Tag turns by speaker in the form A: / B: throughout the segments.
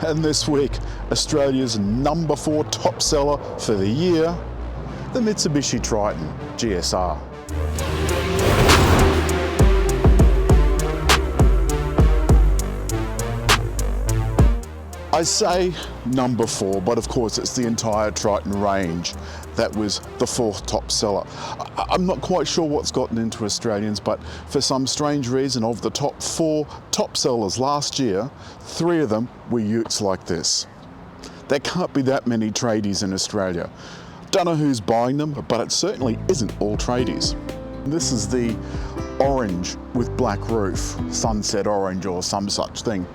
A: And this week, Australia's #4 top seller for the year, the Mitsubishi Triton GSR. I say #4, but of course it's the entire Triton range that was the 4th top seller. I'm not quite sure what's gotten into Australians, but for some strange reason, of the top 4 top sellers last year, 3 of them were utes like this. There can't be that many tradies in Australia. Don't know who's buying them, but it certainly isn't all tradies. This is the orange with black roof, sunset orange or some such thing.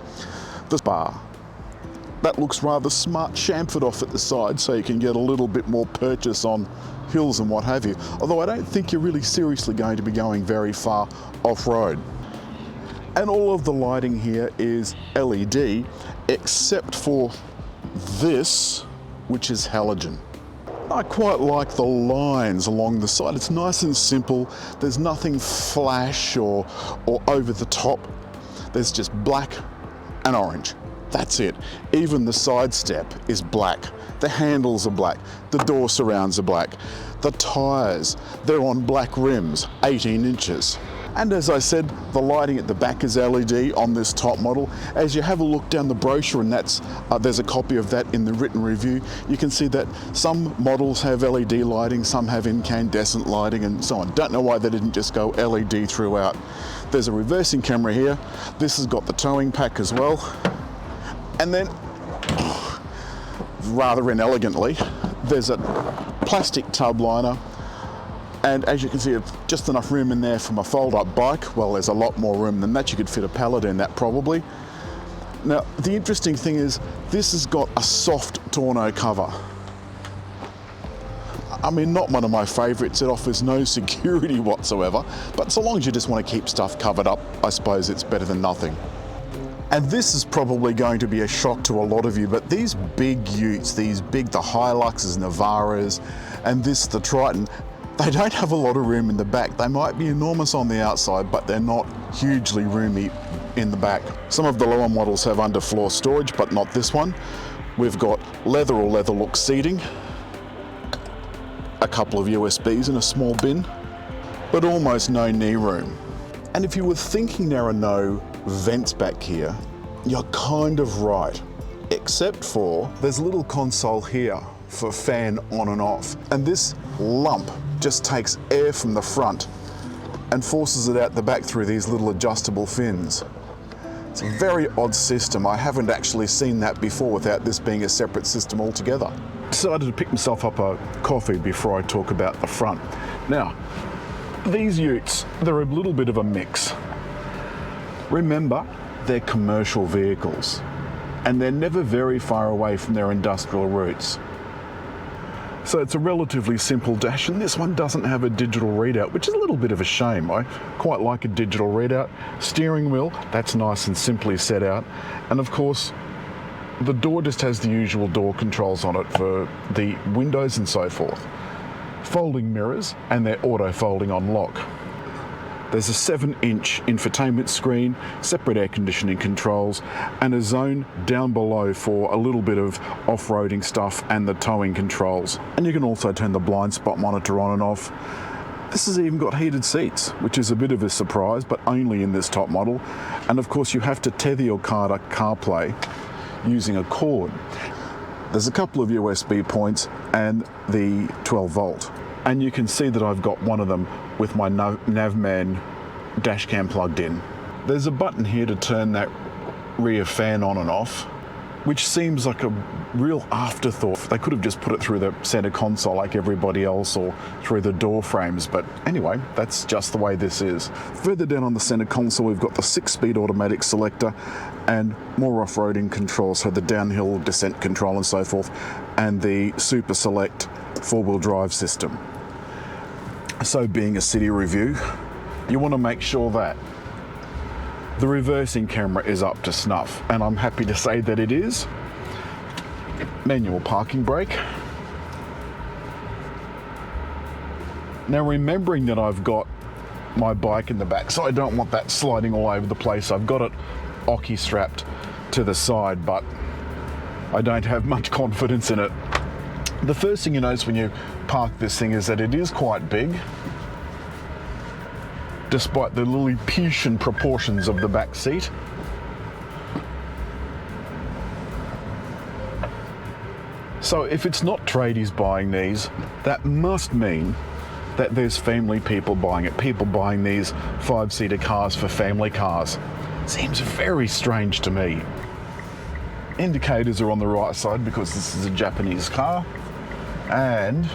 A: The bar. That looks rather smart, chamfered off at the side so you can get a little bit more purchase on hills and what have you. Although I don't think you're really seriously going to be going very far off-road. And all of the lighting here is LED, except for this, which is halogen. I quite like the lines along the side. It's nice and simple. There's nothing flash or over the top. There's just black and orange. That's it. Even the side step is black. The handles are black. The door surrounds are black. The tyres, they're on black rims, 18 inches. And as I said, the lighting at the back is LED on this top model. As you have a look down the brochure, and there's a copy of that in the written review, you can see that some models have LED lighting, some have incandescent lighting and so on. Don't know why they didn't just go LED throughout. There's a reversing camera here. This has got the towing pack as well. And then, rather inelegantly, there's a plastic tub liner, and as you can see, just enough room in there for my fold-up bike. Well, there's a lot more room than that. You could fit a pallet in that probably. Now, the interesting thing is, this has got a soft tonneau cover. I mean, not one of my favourites. It offers no security whatsoever, but so long as you just want to keep stuff covered up, I suppose it's better than nothing. And this is probably going to be a shock to a lot of you, but these big utes, the Hiluxes, Navaras, and the Triton, they don't have a lot of room in the back. They might be enormous on the outside, but they're not hugely roomy in the back. Some of the lower models have underfloor storage, but not this one. We've got leather or leather look seating, a couple of USBs and a small bin, but almost no knee room. And if you were thinking there are no vents back here, you're kind of right, except for there's a little console here for fan on and off, and this lump just takes air from the front and forces it out the back through these little adjustable fins. It's a very odd system. I haven't actually seen that before without this being a separate system altogether. Decided to pick myself up a coffee before I talk about the front. Now, these utes, they're a little bit of a mix. Remember, they're commercial vehicles, and they're never very far away from their industrial roots. So it's a relatively simple dash, and this one doesn't have a digital readout, which is a little bit of a shame. I quite like a digital readout. Steering wheel, that's nice and simply set out. And of course, the door just has the usual door controls on it for the windows and so forth. Folding mirrors, and they're auto-folding on lock. There's a 7-inch infotainment screen, separate air conditioning controls, and a zone down below for a little bit of off-roading stuff and the towing controls. And you can also turn the blind spot monitor on and off. This has even got heated seats, which is a bit of a surprise, but only in this top model. And of course, you have to tether your car to CarPlay using a cord. There's a couple of USB points and the 12 volt. And you can see that I've got one of them with my Navman dash cam plugged in. There's a button here to turn that rear fan on and off, which seems like a real afterthought. They could have just put it through the center console like everybody else, or through the door frames, but anyway, that's just the way this is. Further down on the center console, we've got the 6-speed automatic selector and more off-roading controls, so the downhill descent control and so forth, and the Super Select 4-wheel drive system. So being a city review, you want to make sure that the reversing camera is up to snuff, and I'm happy to say that it is. Manual parking brake. Now, remembering that I've got my bike in the back, so I don't want that sliding all over the place, I've got it ocky strapped to the side, but I don't have much confidence in it. The first thing you notice when you park this thing is that it is quite big, despite the Lilliputian proportions of the back seat. So if it's not tradies buying these, that must mean that there's family people buying it, people buying these 5-seater cars for family cars. Seems very strange to me. Indicators are on the right side because this is a Japanese car, and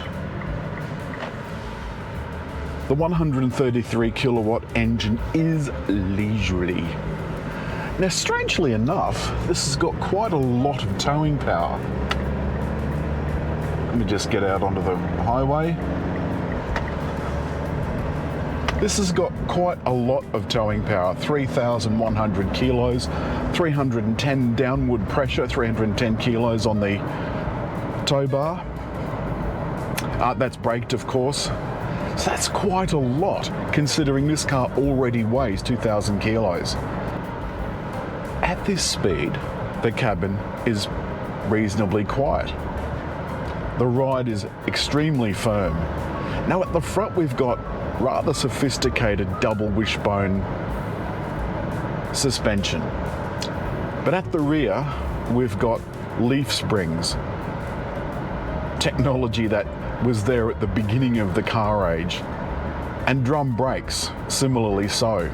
A: the 133 kilowatt engine is leisurely. Now, strangely enough, this has got quite a lot of towing power. Let me just get out onto the highway. This has got quite a lot of towing power, 3,100 kilos, 310 downward pressure, 310 kilos on the tow bar. That's braked, of course. So that's quite a lot, considering this car already weighs 2,000 kilos. At this speed, the cabin is reasonably quiet. The ride is extremely firm. Now at the front we've got rather sophisticated double wishbone suspension. But at the rear, we've got leaf springs, technology that was there at the beginning of the car age, and drum brakes, similarly so.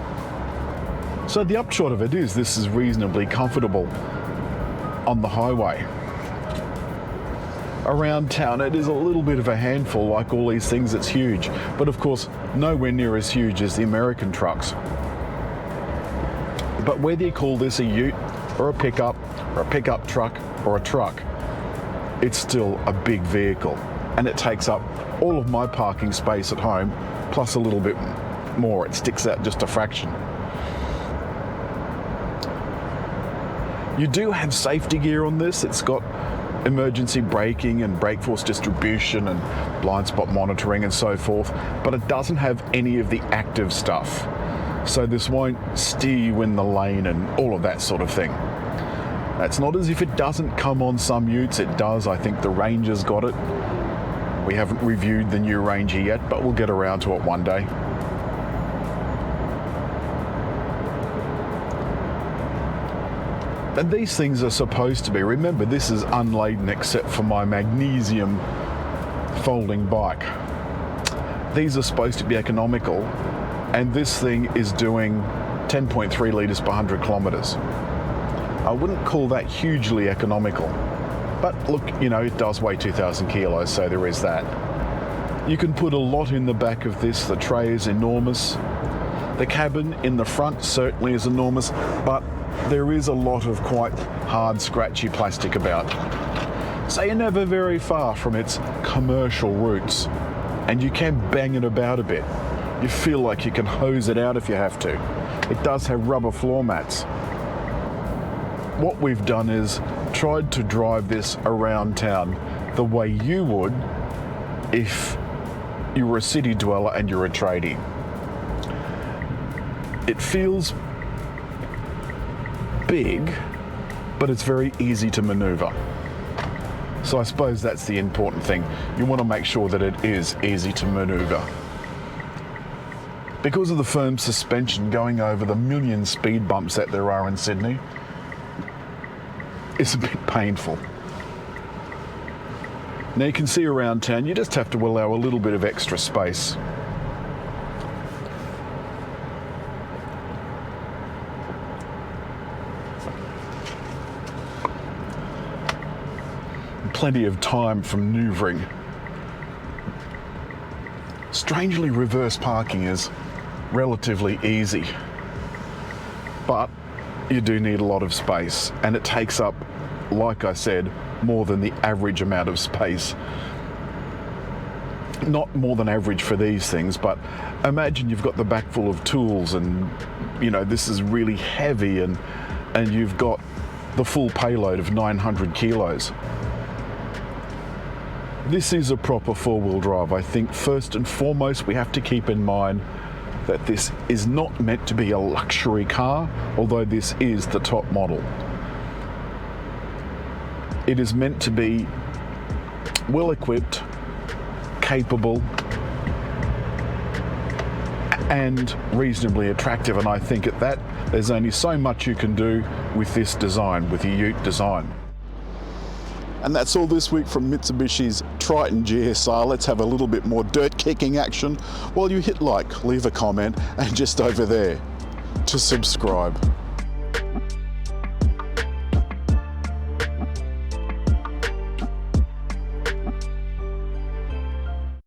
A: So the upshot of it is this is reasonably comfortable on the highway. Around town, it is a little bit of a handful. Like all these things, it's huge, but of course nowhere near as huge as the American trucks. But whether you call this a ute or a pickup truck or a truck, it's still a big vehicle, and it takes up all of my parking space at home plus a little bit more. It sticks out just a fraction. You do have safety gear on this. It's got emergency braking and brake force distribution and blind spot monitoring and so forth, but it doesn't have any of the active stuff. So this won't steer you in the lane and all of that sort of thing. That's not as if it doesn't come on some utes, it does. I think the Ranger's got it. We haven't reviewed the new Ranger yet, but we'll get around to it one day. And these things are supposed to be, remember, this is unladen except for my magnesium folding bike. These are supposed to be economical, and this thing is doing 10.3 litres per 100 kilometres. I wouldn't call that hugely economical, but look, you know, it does weigh 2,000 kilos, so there is that. You can put a lot in the back of this. The tray is enormous. The cabin in the front certainly is enormous, but there is a lot of quite hard, scratchy plastic about. So you're never very far from its commercial roots, and you can bang it about a bit. You feel like you can hose it out if you have to. It does have rubber floor mats. What we've done is tried to drive this around town the way you would if you were a city dweller and you're a tradie. It feels big, but it's very easy to maneuver. So I suppose that's the important thing. You want to make sure that it is easy to maneuver. Because of the firm suspension, going over the million speed bumps that there are in Sydney is a bit painful. Now you can see around town, you just have to allow a little bit of extra space. Plenty of time for manoeuvring. Strangely, reverse parking is relatively easy, but you do need a lot of space, and it takes up, like I said, more than the average amount of space. Not more than average for these things, but imagine you've got the back full of tools, and you know this is really heavy, and you've got the full payload of 900 kilos. This is a proper four-wheel drive. I think first and foremost we have to keep in mind that this is not meant to be a luxury car, although this is the top model. It is meant to be well equipped, capable, and reasonably attractive, and I think at that there's only so much you can do with this design, with the Ute design. And that's all this week from Mitsubishi's Triton GSR. Let's have a little bit more dirt kicking action while you hit like, leave a comment, and just over there to subscribe.